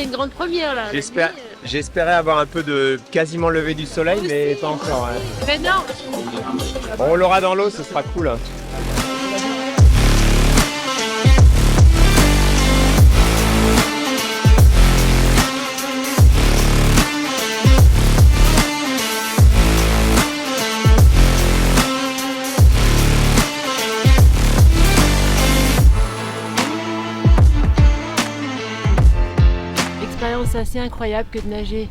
une grande première là. J'espérais avoir un peu de quasiment lever du soleil, mais pas encore. Hein. Mais non. Bon, on l'aura dans l'eau, ce sera cool. Hein. Expérience assez incroyable que de nager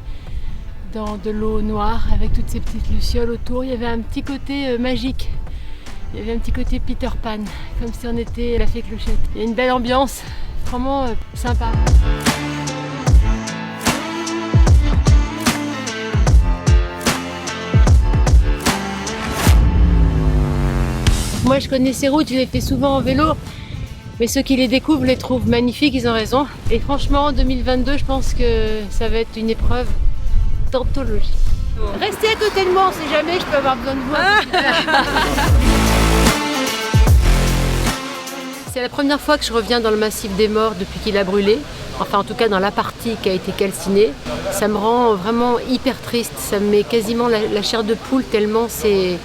dans de l'eau noire avec toutes ces petites lucioles autour. Il y avait un petit côté magique. Il y avait un petit côté Peter Pan, comme si on était à la Fée Clochette. Il y a une belle ambiance, vraiment sympa. Moi je connais ces routes, je les fais souvent en vélo. Mais ceux qui les découvrent les trouvent magnifiques, ils ont raison. Et franchement, en 2022, je pense que ça va être une épreuve d'anthologie. Restez à côté de moi, on sait jamais, je peux avoir besoin de vous. C'est la première fois que je reviens dans le massif des Morts depuis qu'il a brûlé. Enfin, en tout cas, dans la partie qui a été calcinée. Ça me rend vraiment hyper triste. Ça me met quasiment la chair de poule tellement c'est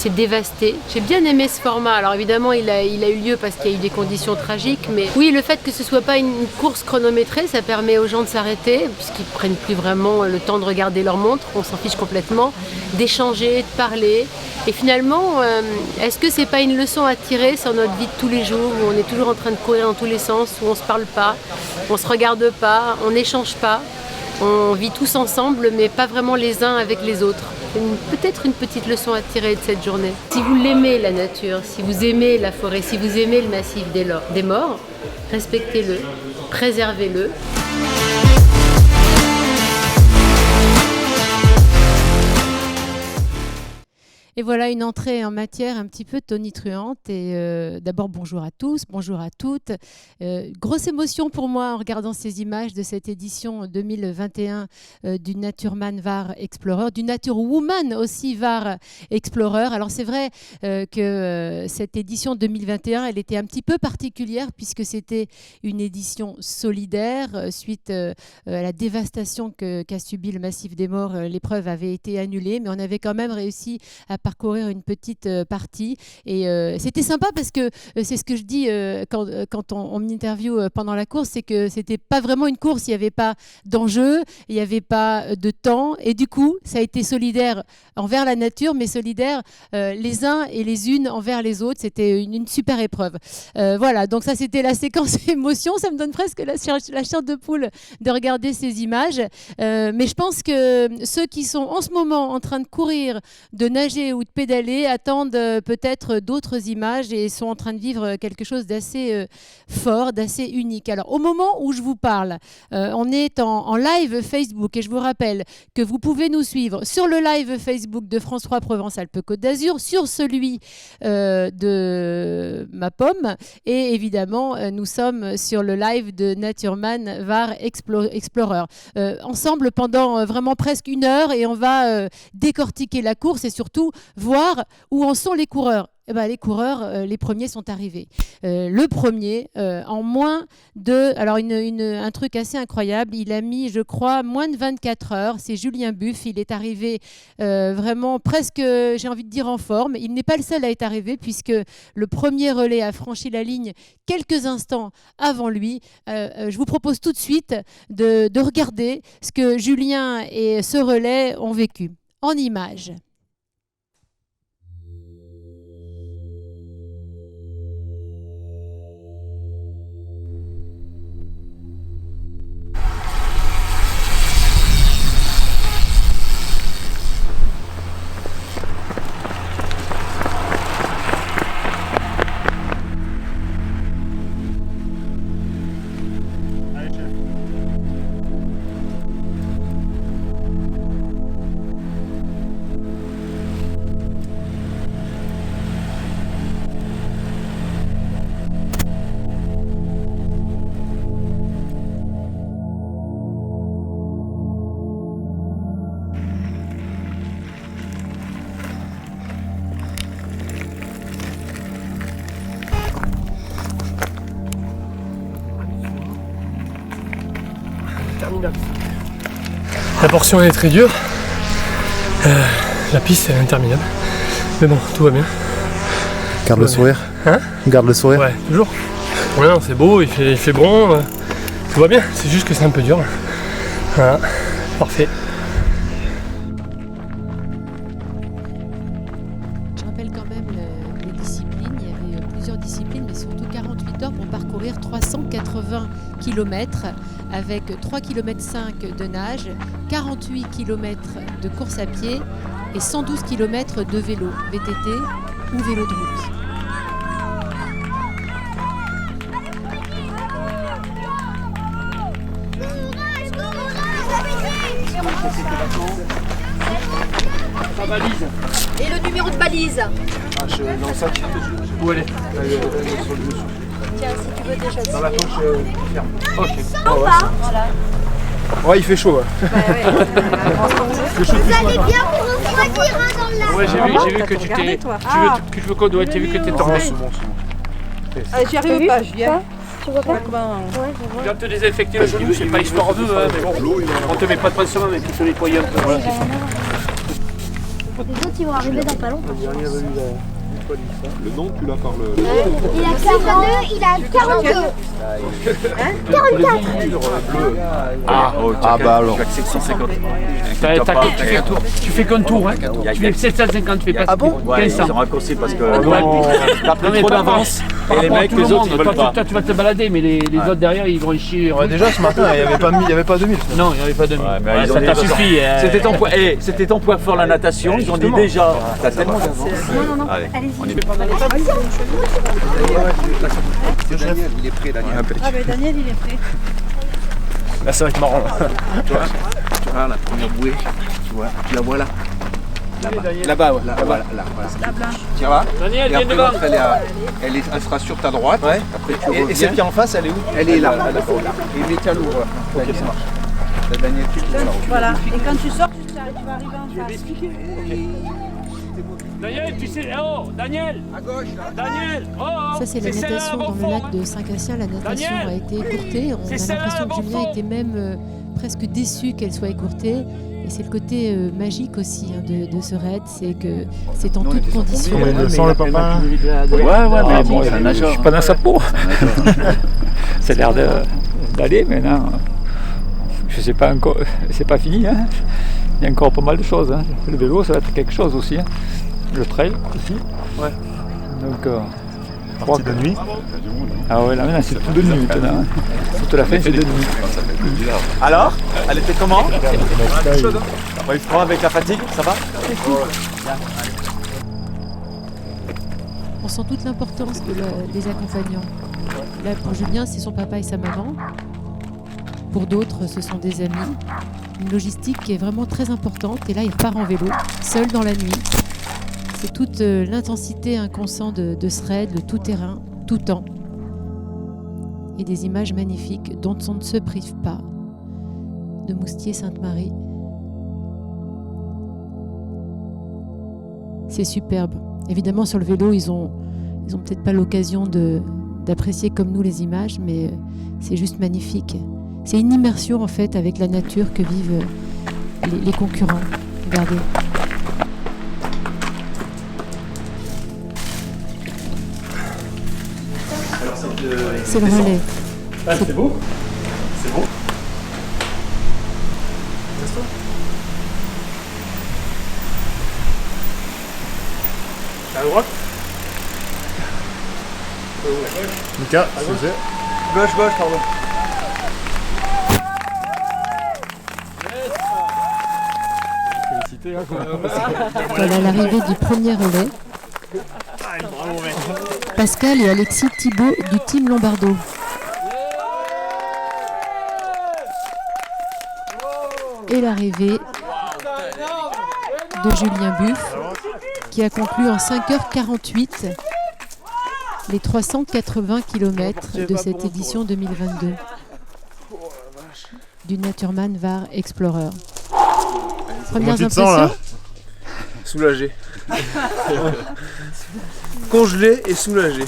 dévasté. J'ai bien aimé ce format. Alors évidemment, il a eu lieu parce qu'il y a eu des conditions tragiques. Mais oui, le fait que ce ne soit pas une course chronométrée, ça permet aux gens de s'arrêter, puisqu'ils ne prennent plus vraiment le temps de regarder leur montre. On s'en fiche complètement. D'échanger, de parler. Et finalement, est-ce que c'est pas une leçon à tirer sur notre vie de tous les jours, où on est toujours en train de courir dans tous les sens, où on ne se parle pas, on ne se regarde pas, on n'échange pas, on vit tous ensemble, mais pas vraiment les uns avec les autres. C'est peut-être une petite leçon à tirer de cette journée. Si vous l'aimez, la nature, si vous aimez la forêt, si vous aimez le massif des Morts, respectez-le, préservez-le. Et voilà une entrée en matière un petit peu tonitruante. Et d'abord, bonjour à tous, bonjour à toutes. Grosse émotion pour moi en regardant ces images de cette édition 2021 du Naturman Var Explorer, du Naturwoman aussi Var Explorer. Alors c'est vrai que cette édition 2021, elle était un petit peu particulière puisque c'était une édition solidaire suite à la dévastation qu'a subi le massif des Morts. L'épreuve avait été annulée, mais on avait quand même réussi à parcourir une petite partie et c'était sympa parce que c'est ce que je dis quand on m'interviewe pendant la course, c'est que c'était pas vraiment une course, il n'y avait pas d'enjeu, il n'y avait pas de temps et du coup ça a été solidaire envers la nature mais solidaire les uns et les unes envers les autres. C'était une super épreuve. Voilà, donc ça c'était la séquence émotion, ça me donne presque la chair de poule de regarder ces images, mais je pense que ceux qui sont en ce moment en train de courir, de nager ou de pédaler attendent peut-être d'autres images et sont en train de vivre quelque chose d'assez fort, d'assez unique. Alors au moment où je vous parle, on est en live Facebook et je vous rappelle que vous pouvez nous suivre sur le live Facebook de France 3 Provence-Alpes-Côte d'Azur, sur celui de ma pomme et évidemment nous sommes sur le live de Naturman Var Explorer. Ensemble pendant vraiment presque une heure et on va décortiquer la course et surtout voir où en sont les coureurs. Eh ben, les coureurs, les premiers sont arrivés. Le premier, en moins de... Alors, un truc assez incroyable, il a mis, je crois, moins de 24 heures. C'est Julien Buff, il est arrivé vraiment presque, j'ai envie de dire, en forme. Il n'est pas le seul à être arrivé puisque le premier relais a franchi la ligne quelques instants avant lui. Je vous propose tout de suite de regarder ce que Julien et ce relais ont vécu en images. interminable. La portion elle est très dure. La piste elle est interminable. Mais bon, tout va bien. Garde le sourire. Hein? Garde le sourire. Ouais, toujours. Ouais, non, c'est beau, il fait bon. Tout va bien, c'est juste que c'est un peu dur. Voilà, parfait. Je rappelle quand même les disciplines. Il y avait plusieurs disciplines, mais surtout 48 heures pour parcourir 380 km avec 3,5 km de nage, 48 km de course à pied et 112 km de vélo, VTT ou vélo de route. Ta valise. Et le numéro de balise. Dans le sac. Où elle est? Tiens, si tu veux déjà. Dans la poche ferme. Ok. Voilà. Ouais, il fait chaud. Ouais. Vous allez bien pour refroidir dans le lac. Ouais, j'ai vu que tu t'es. Tu veux qu'on doit. Tu as vu que t'es tombé. J'y arrive pas, Julien. Tu vois pas? Tu viens de te désinfecter le genou, c'est pas histoire d'eux, hein, mais bon. On te met pas de pansement, mais tu te nettoyer un peu. Voilà, c'est ça. Les autres ils vont arriver dans pas longtemps. Le nom, tu l'as par le. Il a 42, il a 42. 44. Ah bah alors. Tu fais qu'un tour, hein. Tu fais 750, tu fais pas. Ah bon? Ouais, ils 1500. ont raccourci parce que T'as pris trop d'avance et les mecs, les autres, ils veulent pas. Toi, tu vas te balader, mais les autres derrière, ils vont y chier. Ouais, déjà ce matin, il n'y avait pas 2000. Non, il n'y avait pas de Ouais, mais ils ont ça dit, t'a suffi. C'était ton point fort la natation, ils ont dit déjà. T'as tellement d'avance. Non, Allez, on y va. Daniel, il est prêt, Daniel. Ah ben Daniel il est prêt. Là, ça va être marrant. Tu vois la première bouée, tu vois, tu la vois là. Là-bas, ouais. Là, voilà. La blanche. Tu vois? Daniel, Et viens après, devant. l'autre, elle sera sur ta droite. Ouais. Après, tu reviens. Et celle qui est en face, elle est où? Elle est là. Et mets ta lourde. Ok, ça marche. La Daniel, tu peux Voilà. Et quand tu sors, tu vas arriver en face. Daniel, tu sais. Oh, Daniel! À gauche, là. Daniel! Oh, Ça, c'est la natation dans le lac de Saint-Gatien. La natation Daniel, a été écourtée. On a c'est celle-là, l'impression que bon Julien fond. était même presque déçu qu'elle soit écourtée. Et c'est le côté magique aussi de ce raid, c'est que c'est en Nous, on toutes était sans conditions. combien, Ouais, sans le papa. Ouais, mais bon, c'est un Je nageur. suis pas dans sa peau. Ça a l'air d'aller maintenant. Je sais pas encore, c'est pas fini. Hein. Il y a encore pas mal de choses. Hein. Le vélo, ça va être quelque chose aussi. Hein. Le trail aussi. Ouais. Donc, Partie de nuit. ah ouais, là maintenant c'est tout de nuit maintenant. Hein. Toute la fin c'est de nuit. Alors, elle était comment? Ouais, il prend avec la fatigue, ça va? On sent toute l'importance des accompagnants. Là, pour Julien, c'est son papa et sa maman. Pour d'autres, ce sont des amis. Une logistique qui est vraiment très importante. Et là, il repart en vélo, seul dans la nuit. C'est toute l'intensité inconsciente de ce raid, le tout-terrain, tout temps. Et des images magnifiques dont on ne se prive pas. De Moustier-Sainte-Marie. C'est superbe. Évidemment, sur le vélo, ils ont peut-être pas l'occasion d'apprécier comme nous les images, mais c'est juste magnifique. C'est une immersion en fait avec la nature que vivent les concurrents. Regardez. C'est le relais. Ah, c'est beau. C'est beau. À droite. Lucas, s'il vous plaît. Gauche, pardon. Voilà l'arrivée du premier relais. Pascal et Alexis Thibault du team Lombardo. Et l'arrivée de Julien Buff qui a conclu en 5h48 les 380 km de cette édition 2022 du Naturman Var Explorer. Premières tu te sens, là? impressions? Soulagé. Congelé et soulagé.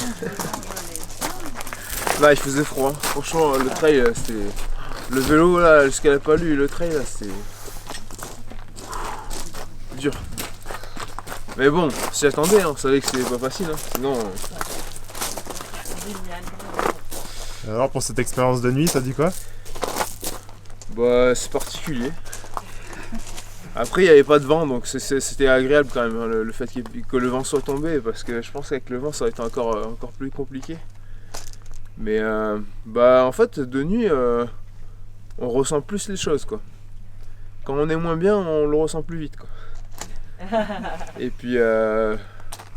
Là, il faisait froid. Franchement, le trail, c'était Le vélo là, ce qu'elle a pas lu, le trail là, c'est dur. Mais bon, s'y attendait, hein. On savait que c'était pas facile, hein. Sinon. Alors pour cette expérience de nuit, ça dit quoi? Bah c'est particulier. Après il n'y avait pas de vent donc c'était agréable quand même, hein, le fait que le vent soit tombé, parce que je pense qu'avec le vent ça aurait été encore plus compliqué. Mais bah en fait de nuit on ressent plus les choses quoi. Quand on est moins bien on le ressent plus vite quoi. Et puis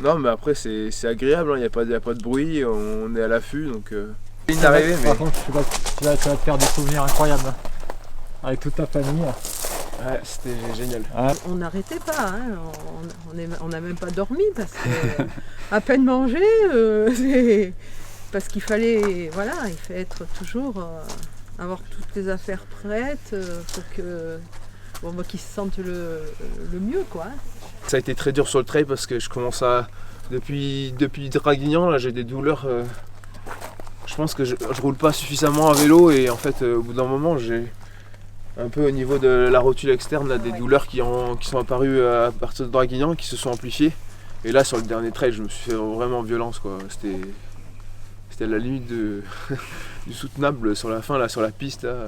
non mais après c'est agréable, il n'y a pas de bruit, on est à l'affût donc ligne d'arrivée. Par contre tu vas te faire des souvenirs incroyables hein, avec toute ta famille. Ouais, c'était génial. Ouais. On n'arrêtait pas, hein. On n'a même pas dormi parce que à peine mangé, parce qu'il fallait, voilà, il fallait être toujours avoir toutes les affaires prêtes pour que qu'ils se sentent le mieux quoi. Ça a été très dur sur le trail parce que je commence à depuis Draguignan là j'ai des douleurs. Je pense que je roule pas suffisamment à vélo et en fait au bout d'un moment j'ai un peu au niveau de la rotule externe là, des douleurs qui sont apparues à partir de Draguignan, qui se sont amplifiées. Et là sur le dernier trail je me suis fait vraiment violence quoi. C'était la limite du soutenable sur la fin là, sur la piste là.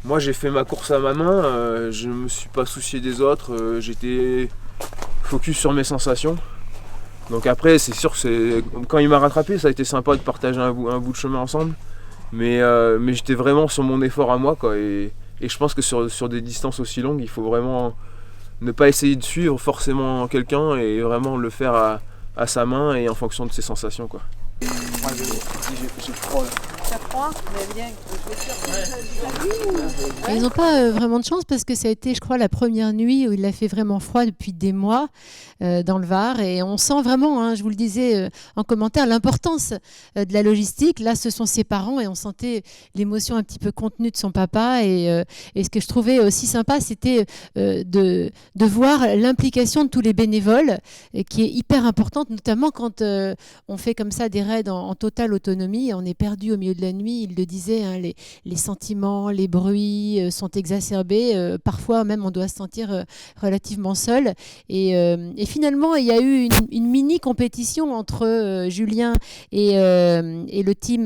Moi j'ai fait ma course à ma main, je ne me suis pas soucié des autres, j'étais focus sur mes sensations. Donc après c'est sûr que quand il m'a rattrapé ça a été sympa de partager un bout de chemin ensemble. Mais j'étais vraiment sur mon effort à moi quoi, et je pense que sur des distances aussi longues il faut vraiment ne pas essayer de suivre forcément quelqu'un et vraiment le faire à sa main et en fonction de ses sensations quoi. J'ai froid là. Ça froid, mais bien. Ils n'ont pas vraiment de chance parce que ça a été, je crois, la première nuit où il a fait vraiment froid depuis des mois dans le Var. Et on sent vraiment, hein, je vous le disais en commentaire, l'importance de la logistique. Là, ce sont ses parents et on sentait l'émotion un petit peu contenue de son papa. Et ce que je trouvais aussi sympa, c'était de voir l'implication de tous les bénévoles qui est hyper importante, notamment quand on fait comme ça des raids en totale autonomie. On est perdu au milieu de la nuit, il le disait, hein, les sentiments, les bruits sont exacerbés. Parfois même, on doit se sentir relativement seul. Et finalement, il y a eu une mini-compétition entre Julien et le team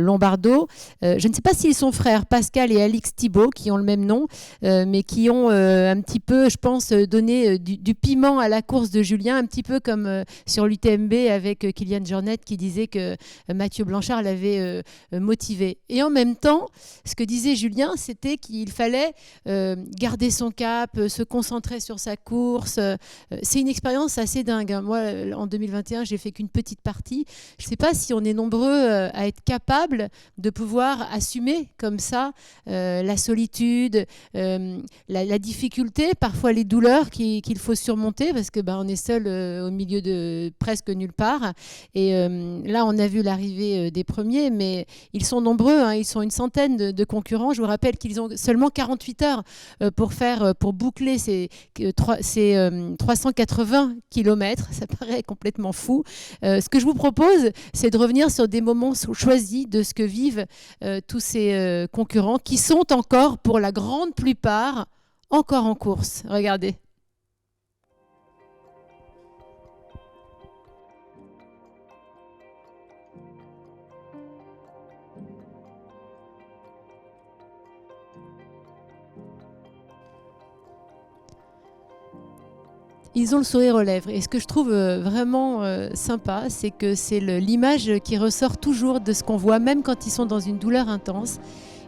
Lombardo. Je ne sais pas s'ils sont frères, Pascal et Alix Thibault, qui ont le même nom, mais qui ont un petit peu, je pense, donné du piment à la course de Julien, un petit peu comme sur l'UTMB avec Kylian Jornet qui disait que Mathieu Blanchard l'avait motivé. Et en même temps, ce que disait Julien, c'était qu'il fallait garder son cap, se concentrer sur sa course. C'est une expérience assez dingue, hein. Moi, en 2021, j'ai fait qu'une petite partie. Je ne sais pas si on est nombreux à être capables de pouvoir assumer comme ça la solitude, la difficulté, parfois les douleurs qu'il faut surmonter parce que on est seul au milieu de presque nulle part. Et là, on a vu l'arrivée des premiers, mais ils sont nombreux, hein, ils sont une centaine de concurrents. Je vous rappelle qu'ils ont seulement 48 heures pour boucler ces 380 km. Ça paraît complètement fou. Ce que je vous propose, c'est de revenir sur des moments choisis de ce que vivent tous ces concurrents qui sont encore, pour la grande plupart, encore en course. Regardez. Ils ont le sourire aux lèvres. Et ce que je trouve vraiment sympa, c'est que c'est l'image qui ressort toujours de ce qu'on voit, même quand ils sont dans une douleur intense.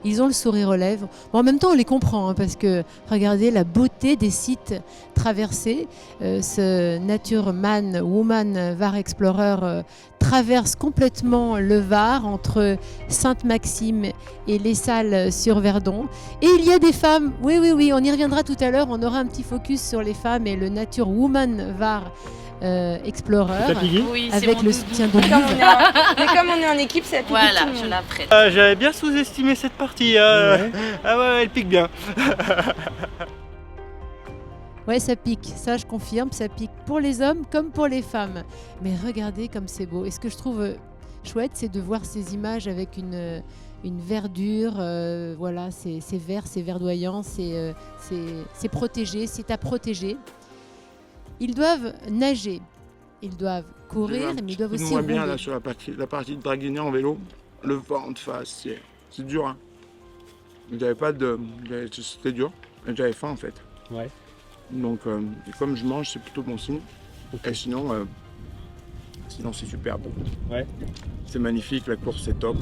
Ils ont le sourire aux lèvres. Bon, en même temps, on les comprend, hein, parce que regardez la beauté des sites traversés. Ce Nature Man Woman Var Explorer traverse complètement le Var entre Sainte-Maxime et les Salles sur Verdon. Et il y a des femmes, oui, on y reviendra tout à l'heure, on aura un petit focus sur les femmes et le Nature Woman Var Explorer, Oui, avec le soutien d'Olive. Mais comme on est en équipe, c'est voilà, je la prête. J'avais bien sous-estimé cette partie. Ouais. Ah ouais, elle pique bien. Ouais, ça pique, ça je confirme, ça pique pour les hommes comme pour les femmes. Mais regardez comme c'est beau. Et ce que je trouve chouette, c'est de voir ces images avec une verdure, voilà, c'est vert, c'est verdoyant, c'est protégé, c'est à protéger. Ils doivent nager, ils doivent courir, mais ils doivent aussi moins rouler. bien là sur la partie de Draguignan en vélo, le vent de face, c'est dur. Hein. C'était dur, j'avais faim en fait. Ouais. Donc comme je mange, c'est plutôt bon signe. Et sinon c'est superbe. Ouais. C'est magnifique, la course c'est top.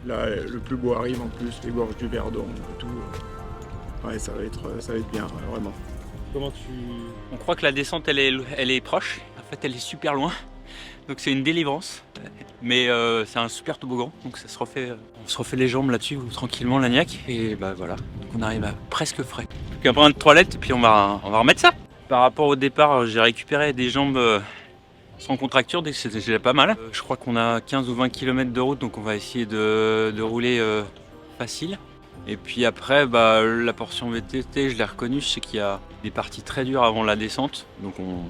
Là le plus beau arrive en plus, les gorges du Verdon et tout. Ouais, ça va être bien, vraiment. Comment tu... On croit que la descente elle est proche, en fait elle est super loin. Donc c'est une délivrance, mais c'est un super toboggan, donc ça se refait, on se refait les jambes là-dessus tranquillement, l'agnac, et bah voilà, donc on arrive à presque frais. Donc après une toilette, et puis on va remettre ça. Par rapport au départ, j'ai récupéré des jambes sans contracture, donc c'est déjà pas mal. Je crois qu'on a 15 ou 20 km de route, donc on va essayer de rouler facile. Et puis après, bah, la portion VTT, je l'ai reconnue, je sais qu'il y a des parties très dures avant la descente, donc on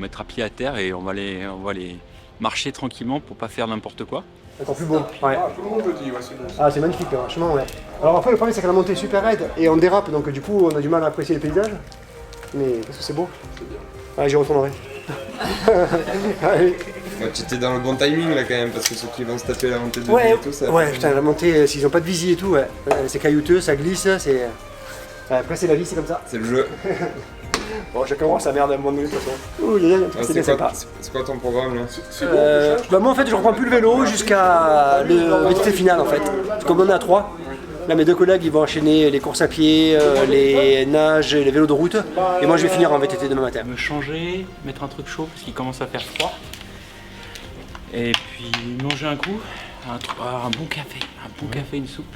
mettra pied à terre et on va les marcher tranquillement pour pas faire n'importe quoi. Encore plus beau. Ouais. Tout le monde le dit, ouais, c'est bon. Ah, c'est magnifique, franchement, ouais. Alors après, le problème, c'est que la montée est super raide et on dérape, donc du coup, on a du mal à apprécier les paysages. Mais parce que c'est beau. C'est bien. Ouais, j'y retournerai. Ouais, tu étais dans le bon timing là quand même, parce que ceux qui vont se taper la montée de ouais, vie et tout ça. Ouais, putain, la montée, s'ils ont pas de visie et tout, ouais. C'est caillouteux, ça glisse, c'est. Après, c'est la vie, c'est comme ça. C'est le jeu. Bon, chacun voit sa merde à un moment donné, de toute façon. C'est quoi ton programme là? Bah moi en fait je reprends plus le vélo jusqu'à le VTT final en fait. Comme on est à 3, là mes deux collègues ils vont enchaîner les courses à pied, les nages et les vélos de route. Et moi je vais finir en VTT demain matin. Me changer, mettre un truc chaud parce qu'il commence à faire froid. Et puis manger un coup, un bon café, une soupe.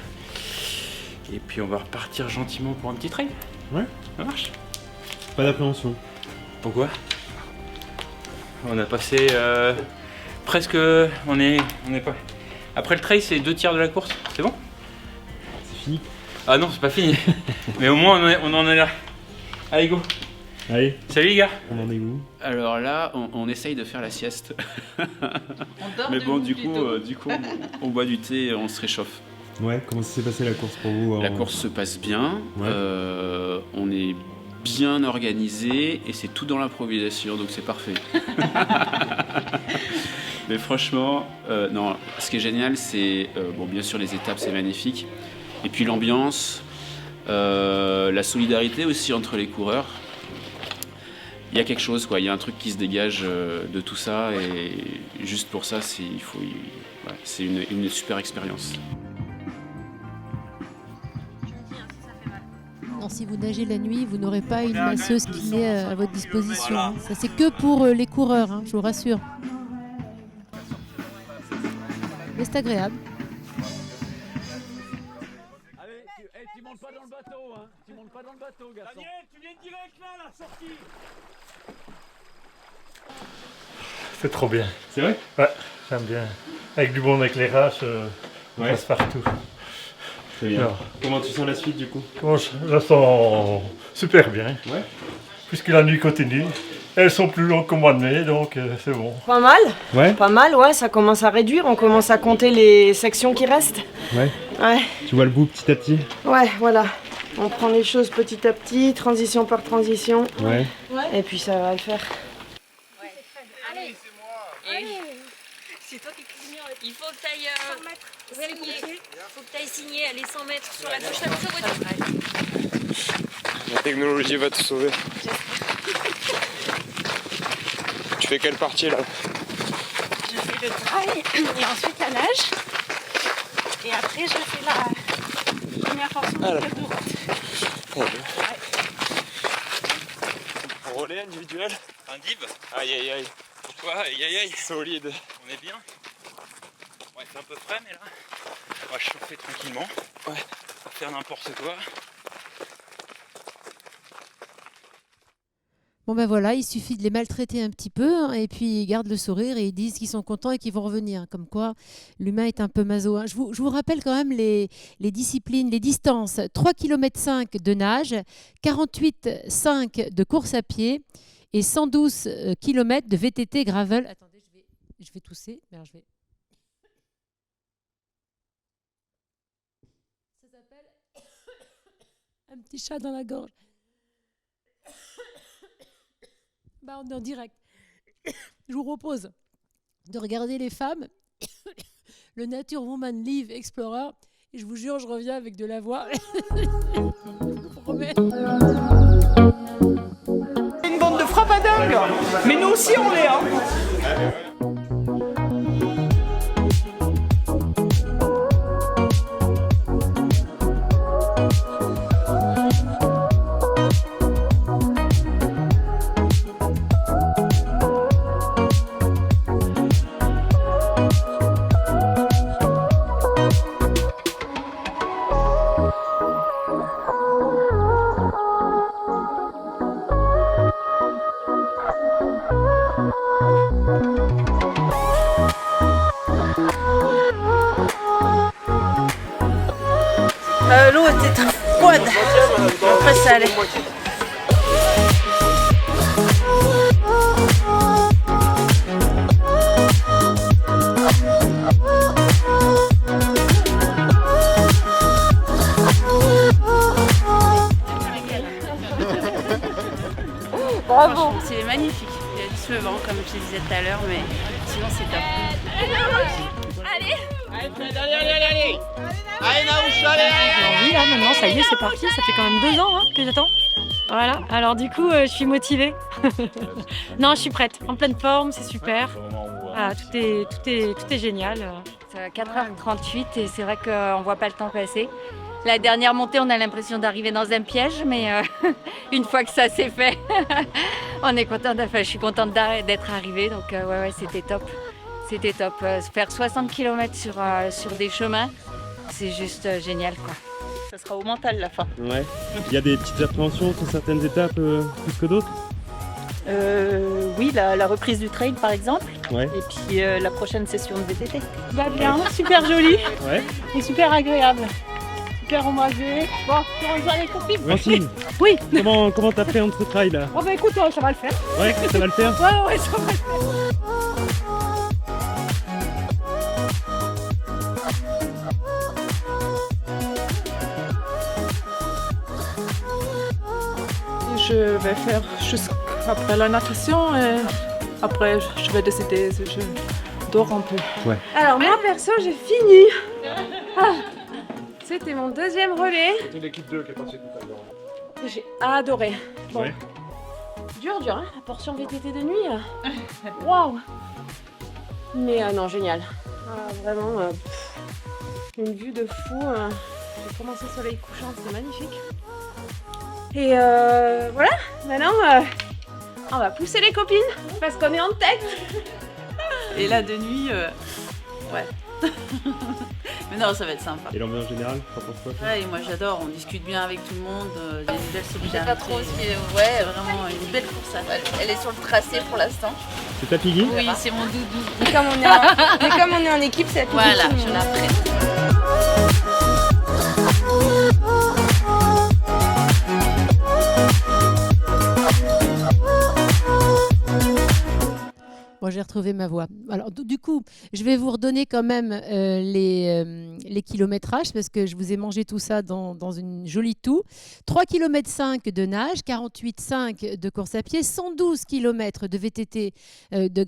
Et puis on va repartir gentiment pour un petit trail. Ouais. Ça marche. Pas d'appréhension. Pourquoi? On a passé presque... On est pas... Après le trail, c'est 2 tiers de la course. C'est bon? C'est fini? Ah non, c'est pas fini. Mais au moins, on en est là. Allez, go. Allez. Salut les gars. On en est où? Alors là, on essaye de faire la sieste. Mais bon, du coup, on boit du thé et on se réchauffe. Ouais, comment s'est passée la course pour vous? La course se passe bien. Ouais. On est bien organisé et c'est tout dans l'improvisation, donc c'est parfait. Mais franchement, non, ce qui est génial, c'est, bon, bien sûr, les étapes, c'est magnifique. Et puis l'ambiance, la solidarité aussi entre les coureurs. Il y a quelque chose, quoi. Il y a un truc qui se dégage de tout ça et juste pour ça, c'est une super expérience. Non, si vous nagez la nuit, vous n'aurez pas une masseuse kiné à votre disposition. Hein. Ça, c'est que pour les coureurs, hein, je vous rassure. Mais c'est agréable. Allez, tu montes pas dans le bateau, hein. Tu montes pas dans le bateau, garçon. Daniel, tu viens direct là, la sortie. C'est trop bien. C'est vrai? Ouais, j'aime bien. Avec du bon éclairage, on passe partout. Très bien. Alors, comment tu sens la suite du coup? je la sens super bien. Ouais. Puisque la nuit continue. Elles sont plus longues qu'au mois de mai, donc c'est bon. Pas mal. Ouais. Pas mal, ouais, ça commence à réduire. On commence à compter les sections qui restent. Ouais. Ouais. Tu vois le bout petit à petit? Ouais, voilà. On prend les choses petit à petit, transition par transition. Ouais. Et puis ça va le faire. Allez, c'est moi. Allez. C'est toi qui cuisines. Il faut que tu ailles signer. Il faut que tu ailles signer, aller 100 mètres sur la gauche. La technologie va te sauver. Tu fais quelle partie là? Je fais le trail et ensuite la nage. Et après je fais la première portion du club de route. Relais individuel? Un div? Aïe aïe aïe. Pourquoi? Aïe aïe aïe. Solide. On est bien. Ouais, c'est un peu frais, mais là, on va chauffer tranquillement. Ouais. Pas faire n'importe quoi. Bon ben voilà, il suffit de les maltraiter un petit peu hein, et puis ils gardent le sourire et ils disent qu'ils sont contents et qu'ils vont revenir. Comme quoi, l'humain est un peu maso. Hein. Je vous rappelle quand même les disciplines, les distances. 3,5 km de nage, 48,5 de course à pied et 112 km de VTT gravel. Attendez, je vais tousser. Alors je vais... s'appelle un petit chat dans la gorge. Bah, on est en direct. Je vous propose de regarder les femmes, le Nature Woman Live Explorer, et je vous jure, je reviens avec de la voix. Je vous promets. Une bande de frappadingues. Mais nous aussi on l'est, hein. L'eau était froide. Après ça allait. Bravo. C'est magnifique. Il y a juste le vent comme je te disais tout à l'heure, mais sinon c'est top. Allez. Oui, là maintenant, ça y est, c'est parti. Ça fait quand même 2 ans que j'attends. Voilà, alors du coup, je suis motivée. Non, je suis prête, en pleine forme, c'est super. Voilà, tout est génial. C'est à 4h38 et c'est vrai qu'on ne voit pas le temps passer. La dernière montée, on a l'impression d'arriver dans un piège, mais une fois que ça s'est fait, on est contente. Enfin, je suis contente d'être arrivée, donc ouais, c'était top. C'était top. Faire 60 km sur des chemins, c'est juste génial, quoi. Ça sera au mental la fin. Ouais. Il y a des petites appréhensions sur certaines étapes plus que d'autres? Oui, la reprise du trail par exemple. Ouais. Et puis la prochaine session de VTT. Bah bien, super joli Ouais. et super agréable. Super ombragé. Bon, tu rejoins les copines? Francine, Oui. comment t'appréhendes ce trail là? Oh bah écoute, ça va le faire. Ouais, ça va le faire? Ouais, ça va le faire. Je vais faire jusqu'après la natation et après je vais décider si je dors un peu. Ouais. Alors moi perso j'ai fini. C'était mon 2e relais. C'était l'équipe 2 qui est passée tout à l'heure. J'ai adoré. Bon. Ouais. Dur, hein, la portion VTT de nuit. Waouh. Mais non, génial. Vraiment, une vue de fou. J'ai commencé au soleil couchant, c'est magnifique. Et voilà, maintenant on va pousser les copines parce qu'on est en tête. Et là de nuit, ouais. Mais non, ça va être sympa. Et l'ambiance générale, t'en penses quoi? Ouais, et moi j'adore, on discute bien avec tout le monde, il y a une belle solidarité. Je sais pas trop ce qui est... Ouais, vraiment une belle course à faire. Elle est sur le tracé pour l'instant. C'est ta Piggy? Oui, c'est mon doudou. Mais comme on est en équipe, c'est la plus Voilà, petite. je la prête. Moi, j'ai retrouvé ma voix. Alors, du coup, je vais vous redonner quand même les kilométrages parce que je vous ai mangé tout ça dans une jolie toux. 3,5 km de nage, 48,5 de course à pied, 112 km de VTT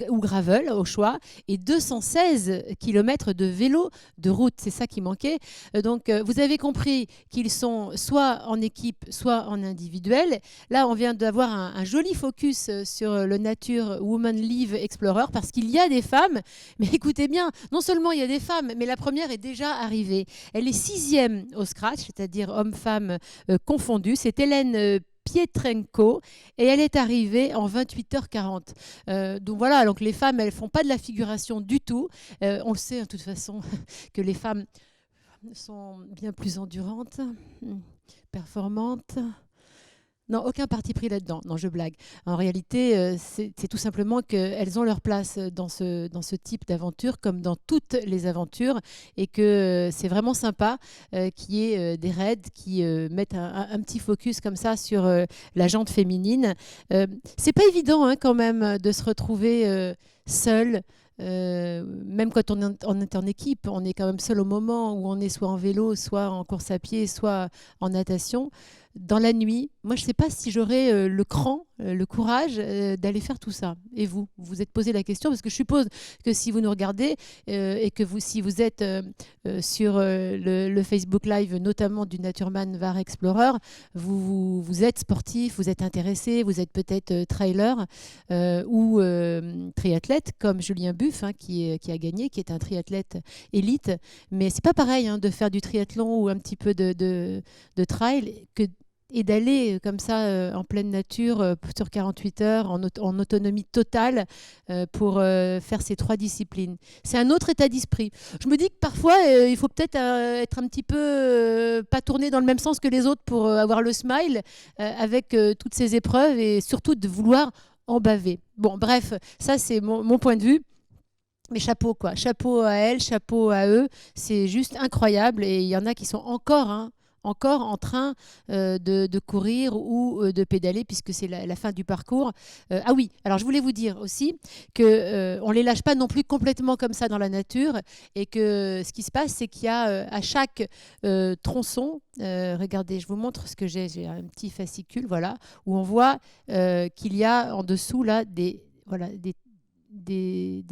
ou gravel au choix et 216 km de vélo de route. C'est ça qui manquait. Donc, vous avez compris qu'ils sont soit en équipe, soit en individuel. Là, on vient d'avoir un joli focus sur le Nature Woman Live Explorer parce qu'il y a des femmes, mais écoutez bien, non seulement il y a des femmes, mais la première est déjà arrivée. Elle est 6e au scratch, c'est-à-dire hommes-femmes confondus. C'est Hélène Pietrenko et elle est arrivée en 28h40. Donc voilà, donc les femmes, elles font pas de la figuration du tout. On le sait de toute façon que les femmes sont bien plus endurantes, performantes. Non, aucun parti pris là-dedans. Non, je blague. En réalité, c'est tout simplement qu'elles ont leur place dans ce type d'aventure, comme dans toutes les aventures, et que c'est vraiment sympa qu'il y ait des raids qui mettent un petit focus comme ça sur la jante féminine. C'est pas évident quand même de se retrouver seule même quand on est en équipe, on est quand même seul au moment où on est soit en vélo, soit en course à pied, soit en natation. Dans la nuit, moi je ne sais pas si j'aurais le cran, le courage d'aller faire tout ça. Et vous vous êtes posé la question, parce que je suppose que si vous nous regardez et que si vous êtes sur le Facebook Live, notamment du Naturman Var Explorer, vous êtes sportif, vous êtes intéressé, vous êtes peut-être trailer ou triathlète, comme Julien Buff qui a gagné, qui est un triathlète élite. Mais c'est pas pareil de faire du triathlon ou un petit peu de trail et d'aller comme ça en pleine nature sur 48 heures en autonomie totale pour faire ces 3 disciplines. C'est un autre état d'esprit. Je me dis que parfois il faut peut-être être un petit peu pas tourner dans le même sens que les autres pour avoir le smile avec toutes ces épreuves et surtout de vouloir en baver. Bon, bref, ça c'est mon point de vue. Mais chapeau quoi, chapeau à elle, chapeau à eux, c'est juste incroyable et il y en a qui sont encore en train de courir ou de pédaler puisque c'est la fin du parcours. Ah oui, alors je voulais vous dire aussi qu'on ne les lâche pas non plus complètement comme ça dans la nature et que ce qui se passe, c'est qu'il y a à chaque tronçon, regardez, je vous montre ce que j'ai un petit fascicule, voilà, où on voit qu'il y a en dessous là des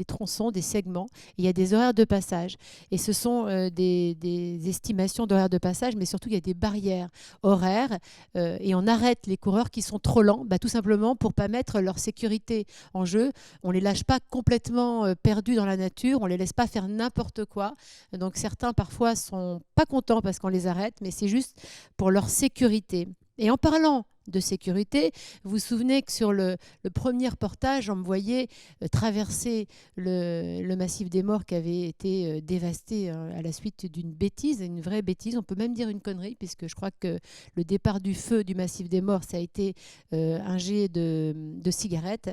tronçons, des segments. Et il y a des horaires de passage. Et ce sont des estimations d'horaires de passage, mais surtout il y a des barrières horaires. Et on arrête les coureurs qui sont trop lents, tout simplement pour ne pas mettre leur sécurité en jeu. On ne les lâche pas complètement perdus dans la nature, on ne les laisse pas faire n'importe quoi. Donc certains parfois ne sont pas contents parce qu'on les arrête, mais c'est juste pour leur sécurité. Et en parlant de sécurité, vous vous souvenez que sur le premier reportage, on me voyait traverser le massif des Morts qui avait été dévasté à la suite d'une bêtise, une vraie bêtise, on peut même dire une connerie, puisque je crois que le départ du feu du massif des Morts, ça a été un jet de cigarettes.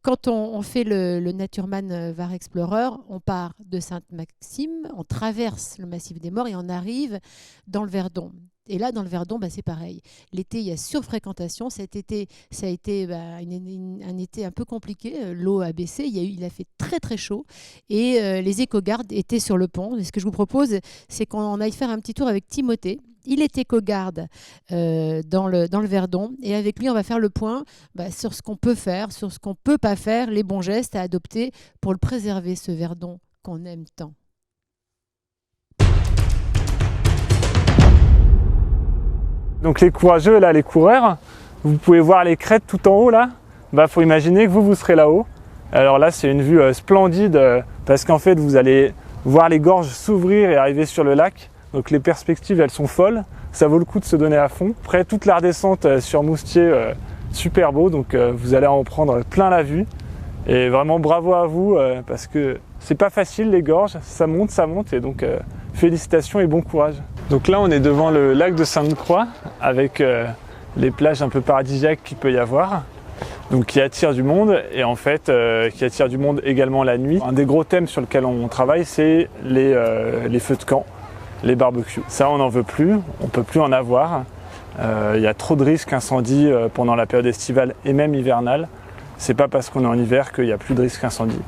Quand on fait le Naturman Var Explorer, on part de Sainte-Maxime, on traverse le massif des Morts et on arrive dans le Verdon. Et là, dans le Verdon, c'est pareil. L'été, il y a surfréquentation. Cet été, ça a été un été un peu compliqué. L'eau a baissé. Il a fait très, très chaud. Et les éco-gardes étaient sur le pont. Et ce que je vous propose, c'est qu'on aille faire un petit tour avec Timothée. Il est éco-garde dans le Verdon. Et avec lui, on va faire le point sur ce qu'on peut faire, sur ce qu'on ne peut pas faire, les bons gestes à adopter pour le préserver, ce Verdon qu'on aime tant. Donc les courageux, là, les coureurs, vous pouvez voir les crêtes tout en haut là. Faut imaginer que vous serez là-haut. Alors là, c'est une vue splendide parce qu'en fait, vous allez voir les gorges s'ouvrir et arriver sur le lac. Donc les perspectives, elles sont folles. Ça vaut le coup de se donner à fond. Après, toute la redescente sur Moustier, super beau. Donc vous allez en prendre plein la vue. Et vraiment bravo à vous parce que c'est pas facile les gorges. Ça monte et donc félicitations et bon courage. Donc là, on est devant le lac de Sainte-Croix avec les plages un peu paradisiaques qu'il peut y avoir, donc qui attirent du monde et en fait qui attirent du monde également la nuit. Un des gros thèmes sur lequel on travaille, c'est les feux de camp, les barbecues. Ça, on n'en veut plus, on ne peut plus en avoir. Il y a trop de risques incendie pendant la période estivale et même hivernale. C'est pas parce qu'on est en hiver qu'il n'y a plus de risques incendie.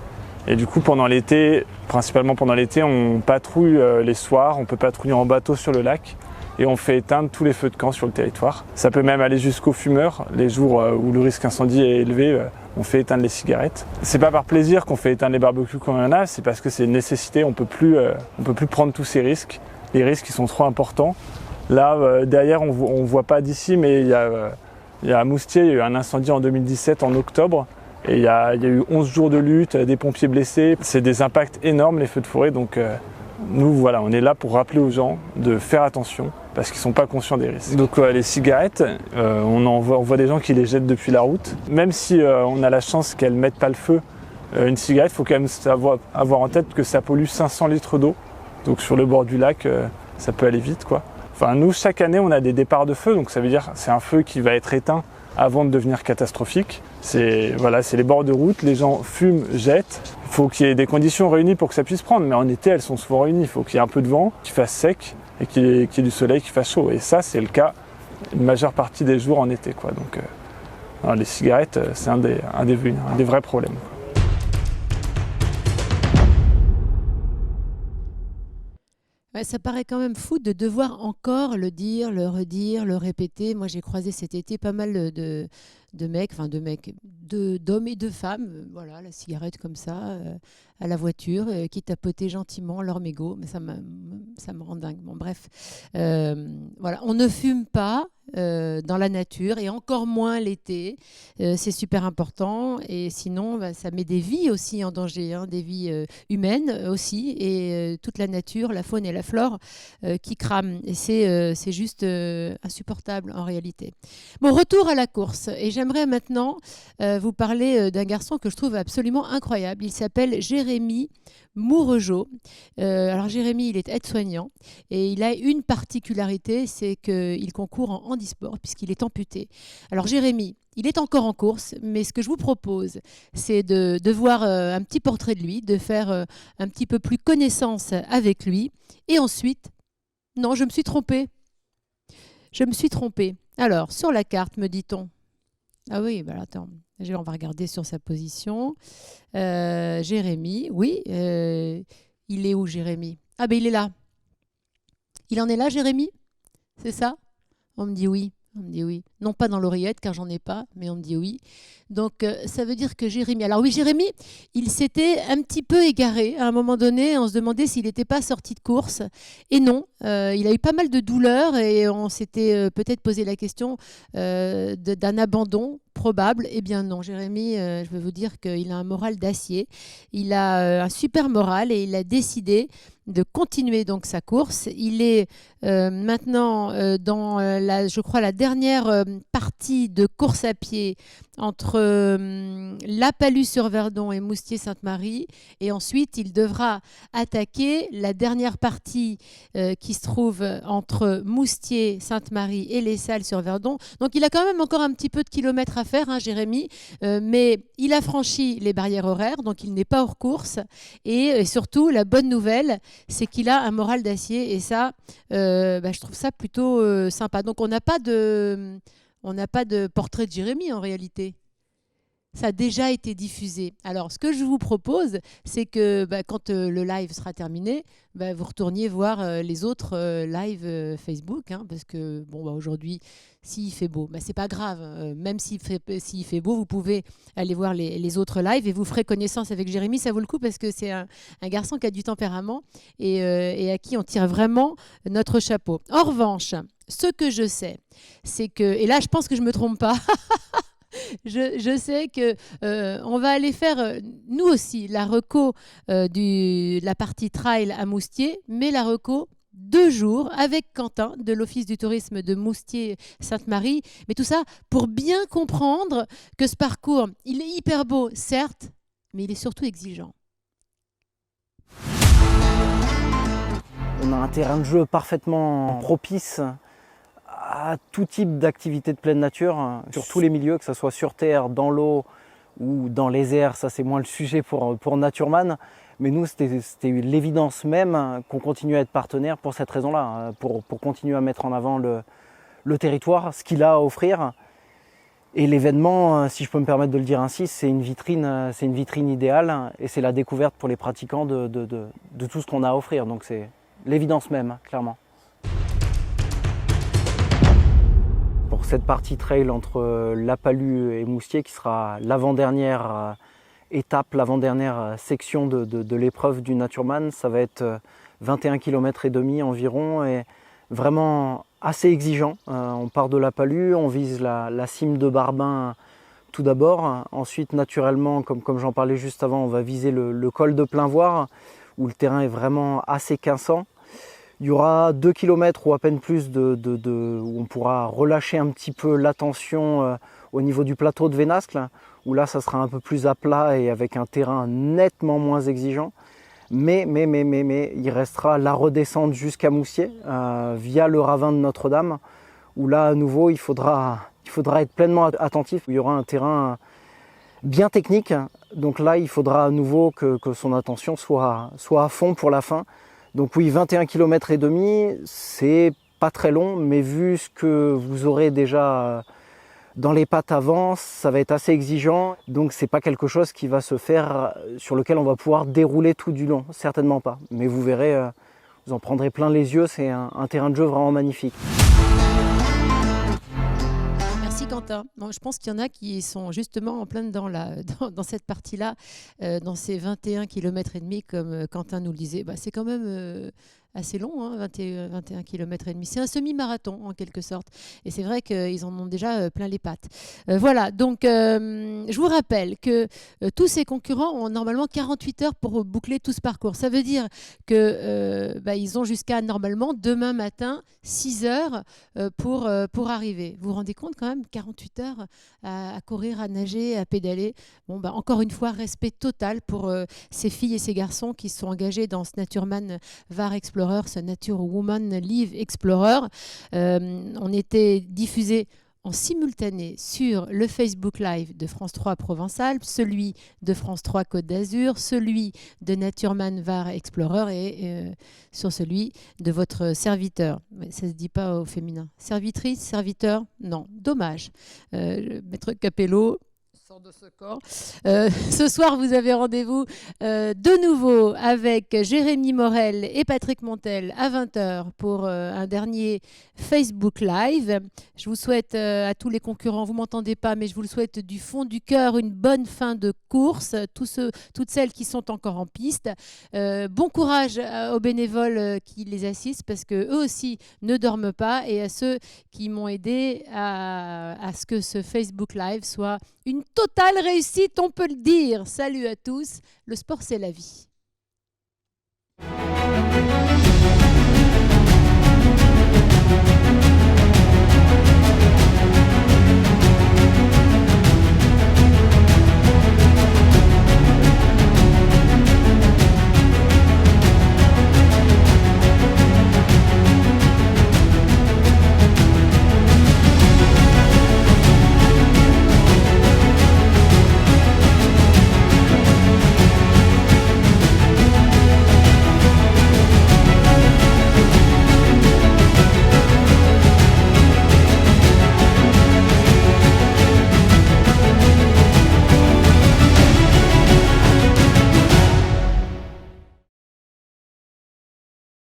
Et du coup, pendant l'été, principalement pendant l'été, on patrouille les soirs, on peut patrouiller en bateau sur le lac et on fait éteindre tous les feux de camp sur le territoire. Ça peut même aller jusqu'aux fumeurs. Les jours où le risque incendie est élevé, on fait éteindre les cigarettes. C'est pas par plaisir qu'on fait éteindre les barbecues quand il y en a, c'est parce que c'est une nécessité, on peut plus prendre tous ces risques. Les risques, ils sont trop importants. Là, derrière, on voit pas d'ici, mais il y a à Moustier, il y a eu un incendie en 2017, en octobre. Et il y a eu 11 jours de lutte, des pompiers blessés. C'est des impacts énormes, les feux de forêt. Donc nous, voilà, on est là pour rappeler aux gens de faire attention parce qu'ils ne sont pas conscients des risques. Donc les cigarettes, on voit des gens qui les jettent depuis la route. Même si on a la chance qu'elles ne mettent pas le feu, une cigarette, il faut quand même avoir en tête que ça pollue 500 litres d'eau. Donc sur le bord du lac, ça peut aller vite, quoi. Enfin, nous, chaque année, on a des départs de feu. Donc ça veut dire que c'est un feu qui va être éteint avant de devenir catastrophique. C'est les bords de route, les gens fument, jettent. Il faut qu'il y ait des conditions réunies pour que ça puisse prendre, mais en été, elles sont souvent réunies. Il faut qu'il y ait un peu de vent, qu'il fasse sec, et qu'il y ait du soleil, qu'il fasse chaud. Et ça, c'est le cas une majeure partie des jours en été, quoi. Donc, les cigarettes, c'est un des vrais problèmes. Ça paraît quand même fou de devoir encore le dire, le redire, le répéter. Moi, j'ai croisé cet été pas mal d'hommes et de femmes, voilà, la cigarette comme ça, à la voiture, qui tapotaient gentiment leur mégot. Mais ça me rend dingue. Bon, bref, voilà, on ne fume pas dans la nature et encore moins l'été. C'est super important et sinon, ça met des vies aussi en danger, hein, des vies humaines aussi et toute la nature, la faune et la flore qui crament. Et c'est juste insupportable en réalité. Bon, retour à la course et j'aimerais maintenant vous parler d'un garçon que je trouve absolument incroyable. Il s'appelle Jérémy Mouregeau. Alors Jérémy, il est aide-soignant et il a une particularité, c'est qu'il concourt en handisport puisqu'il est amputé. Alors Jérémy, il est encore en course, mais ce que je vous propose, c'est de voir un petit portrait de lui, de faire un petit peu plus connaissance avec lui et ensuite, non, je me suis trompée. Alors, sur la carte, me dit-on. Ah oui, bah attends, on va regarder sur sa position. Jérémy, oui. Il est où, Jérémy? Ah ben il est là. Il en est là, Jérémy? C'est ça? On me dit oui. Non pas dans l'oreillette, car j'en ai pas, mais on me dit oui. Donc, ça veut dire que Jérémy... Alors oui, Jérémy, il s'était un petit peu égaré. À un moment donné, on se demandait s'il n'était pas sorti de course. Et non, il a eu pas mal de douleurs et on s'était peut-être posé la question d'un abandon probable. Eh bien non, Jérémy, je veux vous dire qu'il a un moral d'acier. Il a un super moral et il a décidé de continuer donc sa course. Il est maintenant dans, je crois, la dernière partie de course à pied entre La Palud-sur-Verdon et Moustier-Sainte-Marie. Et ensuite, il devra attaquer la dernière partie qui se trouve entre Moustier-Sainte-Marie et Les Salles-sur-Verdon. Donc, il a quand même encore un petit peu de kilomètres à faire, hein, Jérémy. Mais il a franchi les barrières horaires, donc il n'est pas hors course. Et surtout, la bonne nouvelle, c'est qu'il a un moral d'acier. Et ça, je trouve ça plutôt sympa. Donc, on n'a pas de portrait de Jérémy en réalité. Ça a déjà été diffusé. Alors, ce que je vous propose, c'est que quand le live sera terminé, vous retourniez voir les autres lives Facebook, hein, parce que aujourd'hui, s'il fait beau, c'est pas grave. Même s'il fait beau, vous pouvez aller voir les autres lives et vous ferez connaissance avec Jérémy. Ça vaut le coup parce que c'est un garçon qui a du tempérament et à qui on tire vraiment notre chapeau. En revanche, ce que je sais, c'est que, et là je pense que je ne me trompe pas, je sais que on va aller faire nous aussi la reco de la partie trail à Moustier, mais la reco 2 jours avec Quentin de l'Office du tourisme de Moustier-Sainte-Marie. Mais tout ça pour bien comprendre que ce parcours, il est hyper beau, certes, mais il est surtout exigeant. On a un terrain de jeu parfaitement propice à tout type d'activité de pleine nature, sur tous les milieux, que ce soit sur terre, dans l'eau ou dans les airs. Ça, c'est moins le sujet pour Natureman. Mais nous, c'était l'évidence même qu'on continue à être partenaire pour cette raison-là, pour continuer à mettre en avant le territoire, ce qu'il a à offrir. Et l'événement, si je peux me permettre de le dire ainsi, c'est une vitrine idéale et c'est la découverte pour les pratiquants de tout ce qu'on a à offrir. Donc c'est l'évidence même, clairement. Pour cette partie trail entre La Palud et Moustier, qui sera l'avant-dernière étape, l'avant-dernière section de l'épreuve du Natureman, ça va être 21 km et demi environ et vraiment assez exigeant. On part de La Palud, on vise la cime de Barbin tout d'abord. Ensuite, naturellement, comme j'en parlais juste avant, on va viser le col de Plainvoir où le terrain est vraiment assez quinçant. Il y aura 2 km ou à peine plus où on pourra relâcher un petit peu l'attention au niveau du plateau de Vénascle, où là ça sera un peu plus à plat et avec un terrain nettement moins exigeant. Mais il restera la redescente jusqu'à Moustier via le ravin de Notre-Dame, où là à nouveau il faudra être pleinement attentif. Il y aura un terrain bien technique, donc là il faudra à nouveau que son attention soit à fond pour la fin. Donc oui, 21 km et demi, c'est pas très long, mais vu ce que vous aurez déjà dans les pattes avant, ça va être assez exigeant. Donc c'est pas quelque chose qui va se faire sur lequel on va pouvoir dérouler tout du long, certainement pas. Mais vous verrez, vous en prendrez plein les yeux, c'est un terrain de jeu vraiment magnifique. Merci Quentin. Bon, je pense qu'il y en a qui sont justement en plein dedans dans cette partie-là, dans ces 21 km et demi, comme Quentin nous le disait. C'est quand même assez long, hein, 21 km et demi. C'est un semi-marathon en quelque sorte. Et c'est vrai qu'ils en ont déjà plein les pattes. Voilà, donc je vous rappelle que tous ces concurrents ont normalement 48 heures pour boucler tout ce parcours. Ça veut dire qu'ils ont jusqu'à normalement demain matin 6 heures pour arriver. Vous vous rendez compte quand même, 48 heures à courir, à nager, à pédaler. Bon, encore une fois, respect total pour ces filles et ces garçons qui se sont engagés dans ce Naturman Var Explorer, ce Nature Woman Live Explorer. On était diffusé en simultané sur le Facebook Live de France 3 Provence-Alpes, celui de France 3 Côte d'Azur, celui de Naturman Var Explorer et sur celui de votre serviteur. Mais ça ne se dit pas au féminin. Servitrice, serviteur, non, dommage. Maître Capello sort de ce corps. Ce soir, vous avez rendez-vous de nouveau avec Jérémy Morel et Patrick Montel à 20h pour un dernier Facebook Live. Je vous souhaite à tous les concurrents, vous ne m'entendez pas, mais je vous le souhaite du fond du cœur, une bonne fin de course, toutes celles qui sont encore en piste. Bon courage aux bénévoles qui les assistent parce qu'eux aussi ne dorment pas et à ceux qui m'ont aidé à ce que ce Facebook Live soit une totale réussite, on peut le dire. Salut à tous, le sport c'est la vie.